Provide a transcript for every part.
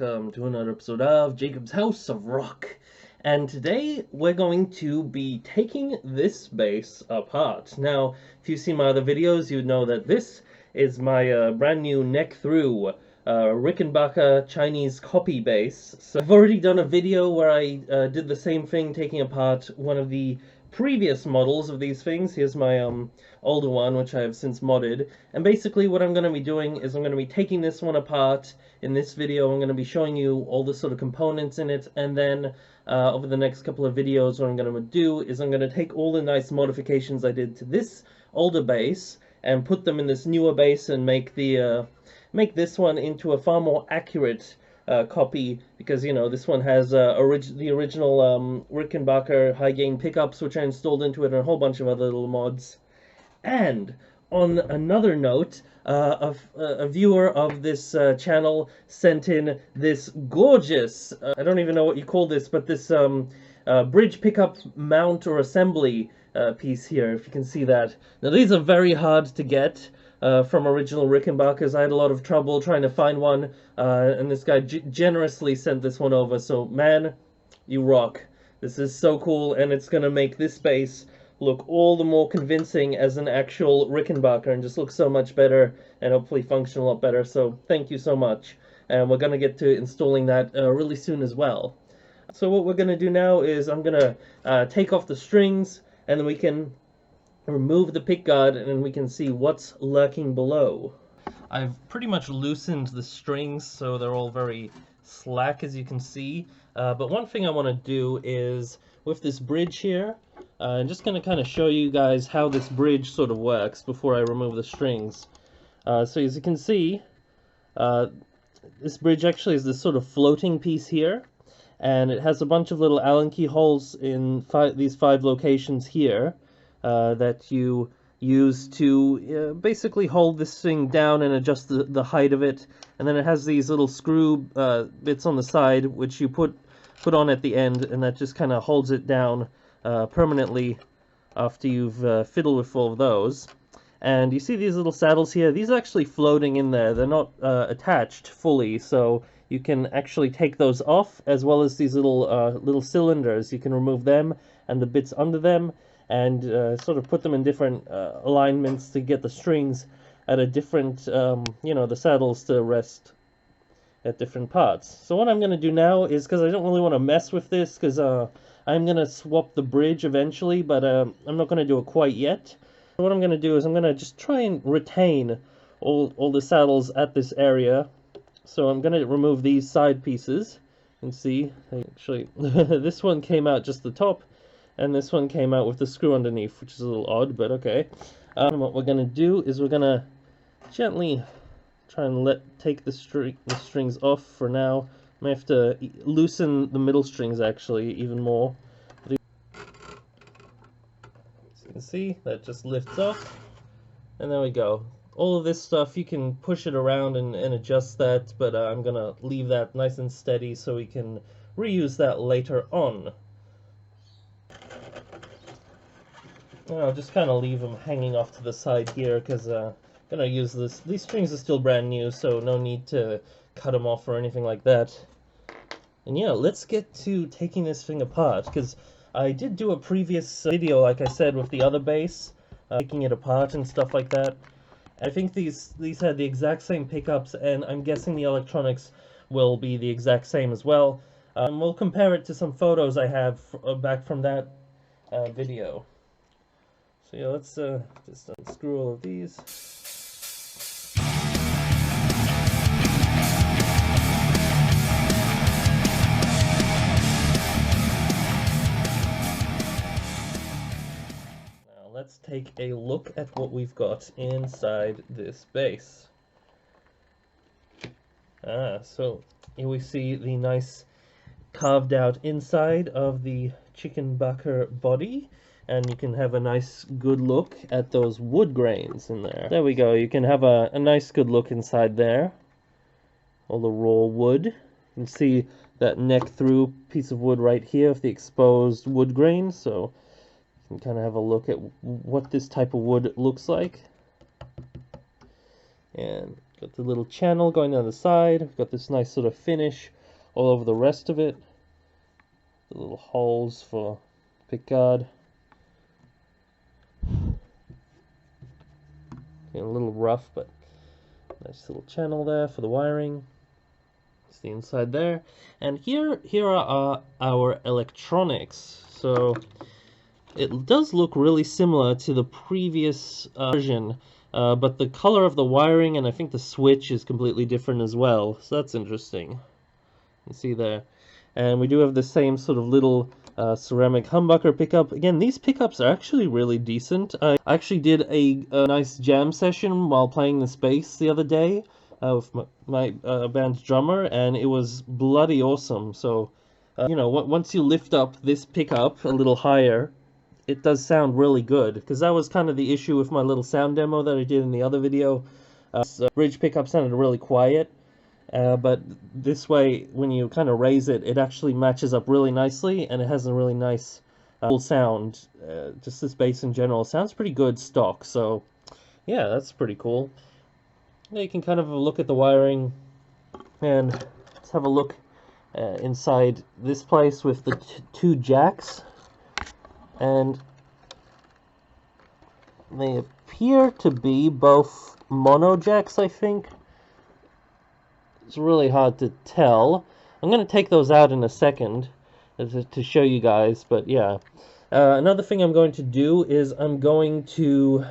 welcome to another episode of Jacob's House of Rock. And today we're going to be taking this bass apart. Now, if you've seen my other videos, you'd know that this is my brand new neck-through Rickenbacker Chinese copy bass. So I've already done a video where I did the same thing, taking apart one of the previous models of these things. Here's my older one, which I have since modded. And basically what I'm going to be doing is I'm going to be taking this one apart. In this video I'm going to be showing you all the sort of components in it, and then over the next couple of videos what I'm going to do is I'm going to take all the nice modifications I did to this older bass and put them in this newer bass and make this one into a far more accurate copy, because you know this one has the original Rickenbacker high gain pickups which I installed into it, and a whole bunch of other little mods. And on another note, a viewer of this channel sent in this gorgeous, I don't even know what you call this, but this bridge pickup mount or assembly piece here, if you can see that. Now these are very hard to get from original Rickenbackers. I had a lot of trouble trying to find one, and this guy generously sent this one over, so man, you rock. This is so cool, and it's gonna make this bass look all the more convincing as an actual Rickenbacker and just look so much better and hopefully function a lot better. So thank you so much, and we're gonna get to installing that really soon as well. So what we're gonna do now is I'm gonna take off the strings, and then we can remove the pickguard and then we can see what's lurking below. I've pretty much loosened the strings so they're all very slack, as you can see, but one thing I want to do is with this bridge here, I'm just going to kind of show you guys how this bridge sort of works before I remove the strings. So as you can see, this bridge actually is this sort of floating piece here, and it has a bunch of little Allen key holes in these five locations here that you use to basically hold this thing down and adjust the height of it. And then it has these little screw bits on the side which you put on at the end, and that just kind of holds it down permanently after you've fiddled with all of those. And you see these little saddles here, these are actually floating in there, they're not attached fully, so you can actually take those off, as well as these little cylinders. You can remove them and the bits under them, and sort of put them in different alignments to get the strings at a different, you know, the saddles to rest at different parts. So what I'm going to do now is, because I don't really want to mess with this, because I'm going to swap the bridge eventually, but I'm not going to do it quite yet. So what I'm going to do is I'm going to just try and retain all the saddles at this area. So I'm going to remove these side pieces. You can see, actually, this one came out just the top, and this one came out with the screw underneath, which is a little odd, but okay. What we're going to do is we're going to gently try and take the strings off for now. I may have to loosen the middle strings actually even more. As you can see, that just lifts off, and there we go. All of this stuff, you can push it around and adjust that, but I'm going to leave that nice and steady so we can reuse that later on. I'll just kind of leave them hanging off to the side here, because I'm going to use this. These strings are still brand new, so no need to cut them off or anything like that. And yeah, let's get to taking this thing apart, because I did do a previous video, like I said, with the other bass, taking it apart and stuff like that. I think these had the exact same pickups, and I'm guessing the electronics will be the exact same as well. We'll compare it to some photos I have back from that video. So yeah, let's just unscrew all of these. Now let's take a look at what we've got inside this bass. So here we see the nice carved out inside of the Chickenbacker body. And you can have a nice good look at those wood grains in there. There we go, you can have a nice good look inside there. All the raw wood. You can see that neck through piece of wood right here with the exposed wood grain. So you can kind of have a look at what this type of wood looks like. And Got the little channel going down the side. Got this nice sort of finish all over the rest of it. The little holes for pickguard. A little rough, but nice little channel there for the wiring. It's the inside there. And here are our electronics. So it does look really similar to the previous version, but the color of the wiring and I think the switch is completely different as well. So that's interesting. You see there. And we do have the same sort of little ceramic humbucker pickup. Again, these pickups are actually really decent. I actually did a nice jam session while playing this bass the other day with my band's drummer, and it was bloody awesome. So, you know, once you lift up this pickup a little higher, it does sound really good, because that was kind of the issue with my little sound demo that I did in the other video. Bridge pickup sounded really quiet. But this way, when you kind of raise it, it actually matches up really nicely, and it has a really nice full sound. Just this bass in general sounds pretty good stock, so yeah, that's pretty cool. Now you can kind of have a look at the wiring, and let's have a look inside this place with the two jacks, and they appear to be both mono jacks, I think. It's really hard to tell. I'm going to take those out in a second to show you guys, but yeah. Another thing I'm going to do is I'm going to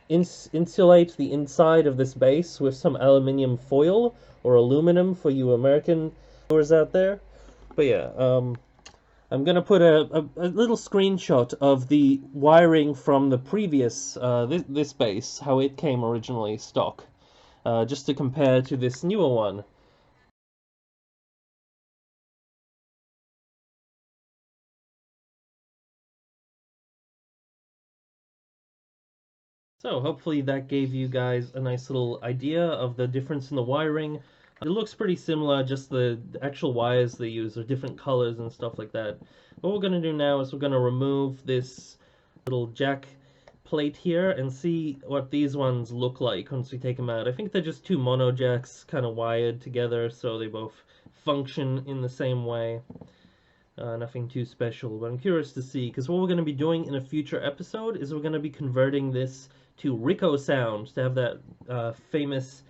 insulate the inside of this base with some aluminium foil, or aluminum for you American viewers out there. But yeah, I'm going to put a little screenshot of the wiring from the previous, this base, how it came originally stock. Just to compare to this newer one. So hopefully that gave you guys a nice little idea of the difference in the wiring. It looks pretty similar, just the actual wires they use are different colors and stuff like that. What we're going to do now is we're going to remove this little jack plate here and see what these ones look like once we take them out. I think they're just two mono jacks kind of wired together, so they both function in the same way. Nothing too special, but I'm curious to see, because what we're going to be doing in a future episode is we're going to be converting this to Rico sound, to have that famous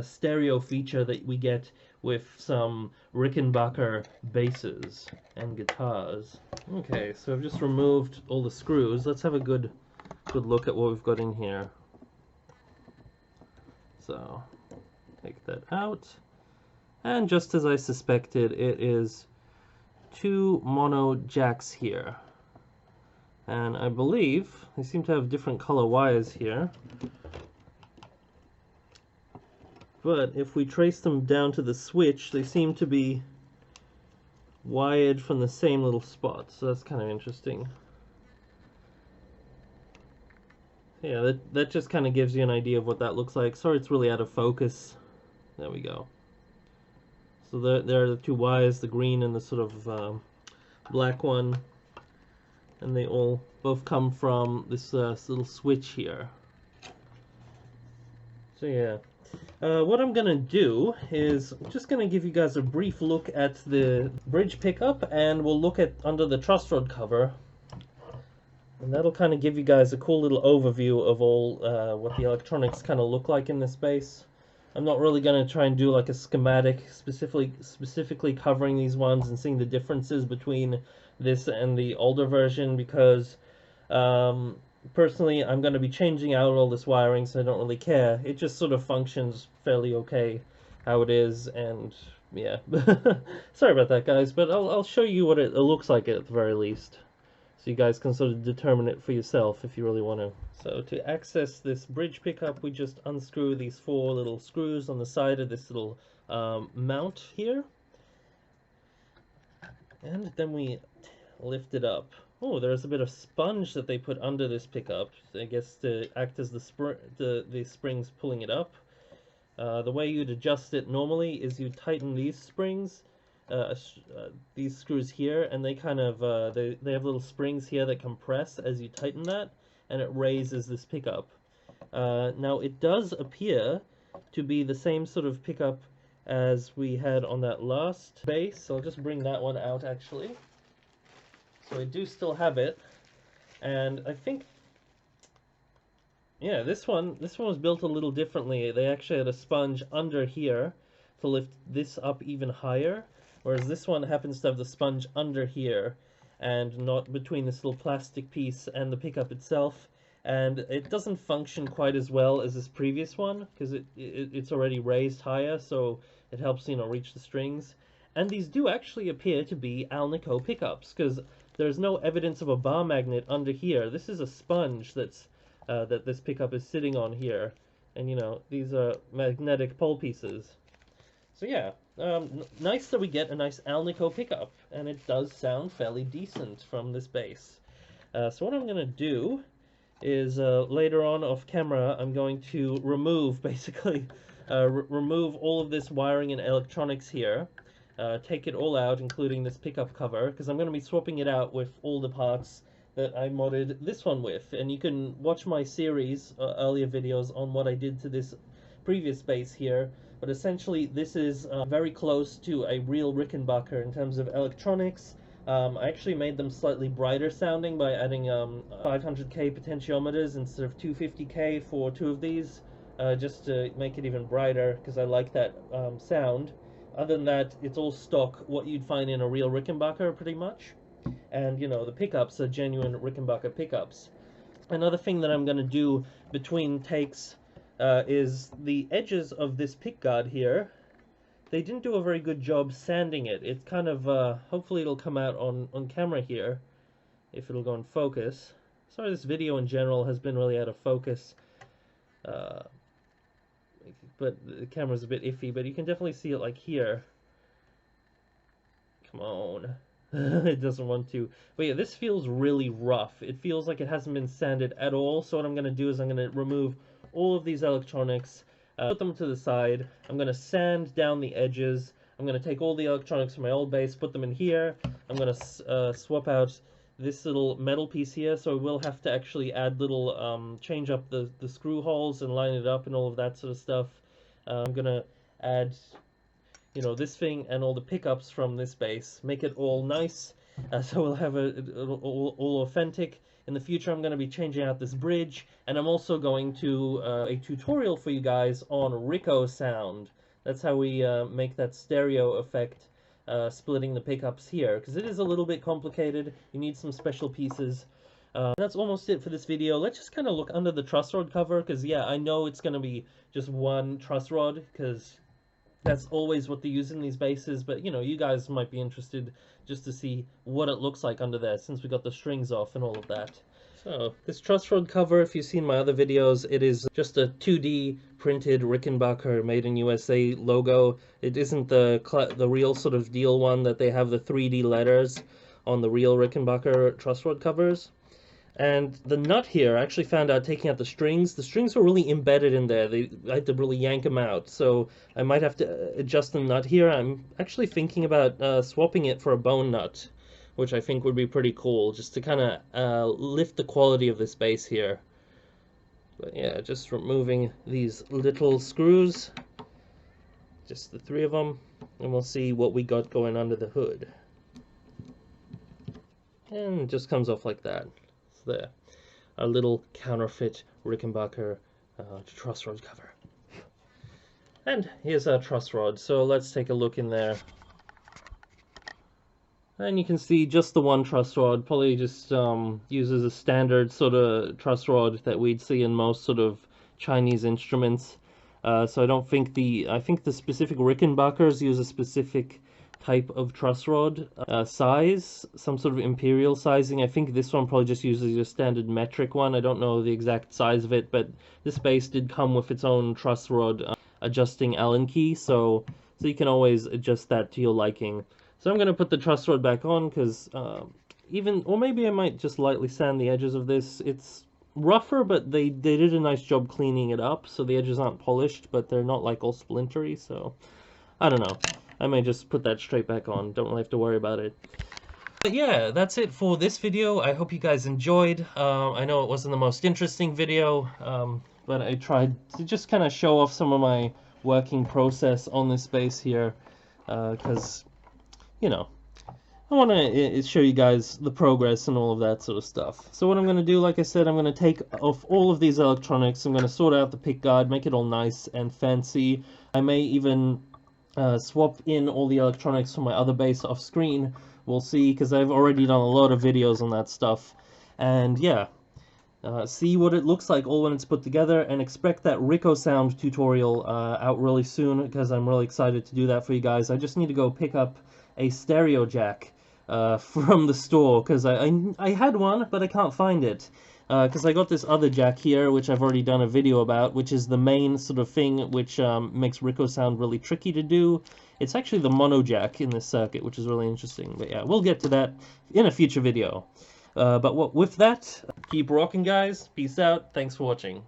stereo feature that we get with some Rickenbacker basses and guitars. Okay, so I've just removed all the screws. Let's have a good look at what we've got in here. So, take that out. And just as I suspected, it is two mono jacks here. And I believe they seem to have different color wires here. But if we trace them down to the switch, they seem to be wired from the same little spot. So that's kind of interesting. Yeah, that just kind of gives you an idea of what that looks like. Sorry, it's really out of focus. There we go. So there are the two wires, the green and the sort of black one. And they all both come from this little switch here. So yeah. What I'm going to do is I'm just going to give you guys a brief look at the bridge pickup, and we'll look at under the truss rod cover. And that'll kind of give you guys a cool little overview of all what the electronics kind of look like in this base. I'm not really going to try and do like a schematic specifically covering these ones and seeing the differences between this and the older version, because personally I'm going to be changing out all this wiring, so I don't really care. It just sort of functions fairly okay how it is, and yeah. Sorry about that, guys, but I'll show you what it looks like at the very least, so you guys can sort of determine it for yourself if you really want to. So to access this bridge pickup, we just unscrew these four little screws on the side of this little mount here, and then we lift it up. Oh, there's a bit of sponge that they put under this pickup, I guess to act as the springs pulling it up. The way you'd adjust it normally is you tighten these springs, these screws here, and they kind of they have little springs here that compress as you tighten that, and it raises this pickup. Now it does appear to be the same sort of pickup as we had on that last bass. So I'll just bring that one out actually. So I do still have it, and I think, yeah, this one was built a little differently. They actually had a sponge under here to lift this up even higher, whereas this one happens to have the sponge under here and not between this little plastic piece and the pickup itself. And it doesn't function quite as well as this previous one because it's already raised higher, so it helps, you know, reach the strings. And these do actually appear to be Alnico pickups because there's no evidence of a bar magnet under here. This is a sponge that's that this pickup is sitting on here, and you know, these are magnetic pole pieces. So yeah, nice that we get a nice Alnico pickup, and it does sound fairly decent from this bass. So what I'm going to do is later on off camera, I'm going to remove, basically, remove all of this wiring and electronics here, take it all out, including this pickup cover, because I'm going to be swapping it out with all the parts that I modded this one with. And you can watch my series, earlier videos on what I did to this previous bass here, but essentially this is very close to a real Rickenbacker in terms of electronics. I actually made them slightly brighter sounding by adding 500k potentiometers instead of 250k for two of these, just to make it even brighter because I like that sound. Other than that, it's all stock, what you'd find in a real Rickenbacker pretty much. And you know, the pickups are genuine Rickenbacker pickups. Another thing that I'm going to do between takes is the edges of this pickguard here. They didn't do a very good job sanding it. It's kind of, hopefully it'll come out on camera here, if it'll go in focus. Sorry, this video in general has been really out of focus, but the camera's a bit iffy, but you can definitely see it like here. Come on. It doesn't want to. But yeah, this feels really rough. It feels like it hasn't been sanded at all. So what I'm going to do is I'm going to remove all of these electronics, put them to the side. I'm going to sand down the edges. I'm going to take all the electronics from my old bass, put them in here. I'm going to swap out this little metal piece here. So I will have to actually add little, change up the screw holes and line it up and all of that sort of stuff. I'm going to add, you know, this thing and all the pickups from this bass, make it all nice, so we'll have all authentic. In the future, I'm going to be changing out this bridge, and I'm also going to a tutorial for you guys on Rico sound. That's how we make that stereo effect, splitting the pickups here, because it is a little bit complicated. You need some special pieces. That's almost it for this video. Let's just kind of look under the truss rod cover, because yeah, I know it's going to be just one truss rod, because that's always what they use in these basses, but you know, you guys might be interested just to see what it looks like under there since we got the strings off and all of that. So this truss rod cover, if you've seen my other videos, it is just a 2D printed Rickenbacker made in USA logo. It isn't the real sort of deal one that they have the 3D letters on the real Rickenbacker truss rod covers. And the nut here, I actually found out taking out the strings were really embedded in there. I had to really yank them out, so I might have to adjust the nut here. I'm actually thinking about swapping it for a bone nut, which I think would be pretty cool, just to kind of lift the quality of this bass here. But yeah, just removing these little screws, just the 3 of them, and we'll see what we got going under the hood. And it just comes off like that. There, a little counterfeit Rickenbacker truss rod cover. And here's our truss rod, so let's take a look in there. And you can see just the one truss rod, probably just uses a standard sort of truss rod that we'd see in most sort of Chinese instruments. So I think the specific Rickenbackers use a specific type of truss rod size, some sort of imperial sizing. I think this one probably just uses your standard metric one. I don't know the exact size of it, but this bass did come with its own truss rod adjusting Allen key, so you can always adjust that to your liking. So I'm going to put the truss rod back on because or maybe I might just lightly sand the edges of this. It's rougher, but they did a nice job cleaning it up, so the edges aren't polished, but they're not like all splintery, so I don't know. I may just put that straight back on. Don't really have to worry about it. But yeah, that's it for this video. I hope you guys enjoyed. I know it wasn't the most interesting video, but I tried to just kind of show off some of my working process on this bass here, because, you know, I want to show you guys the progress and all of that sort of stuff. So what I'm going to do, like I said, I'm going to take off all of these electronics. I'm going to sort out the pick guard, make it all nice and fancy. I may even swap in all the electronics from my other bass off screen. We'll see, because I've already done a lot of videos on that stuff. And yeah, see what it looks like all when it's put together, and expect that Rico sound tutorial out really soon, because I'm really excited to do that for you guys. I just need to go pick up a stereo jack from the store, because I had one, but I can't find it. Because I got this other jack here, which I've already done a video about, which is the main sort of thing which makes Rico sound really tricky to do. It's actually the mono jack in this circuit, which is really interesting. But yeah, we'll get to that in a future video. But with that, keep rocking, guys. Peace out. Thanks for watching.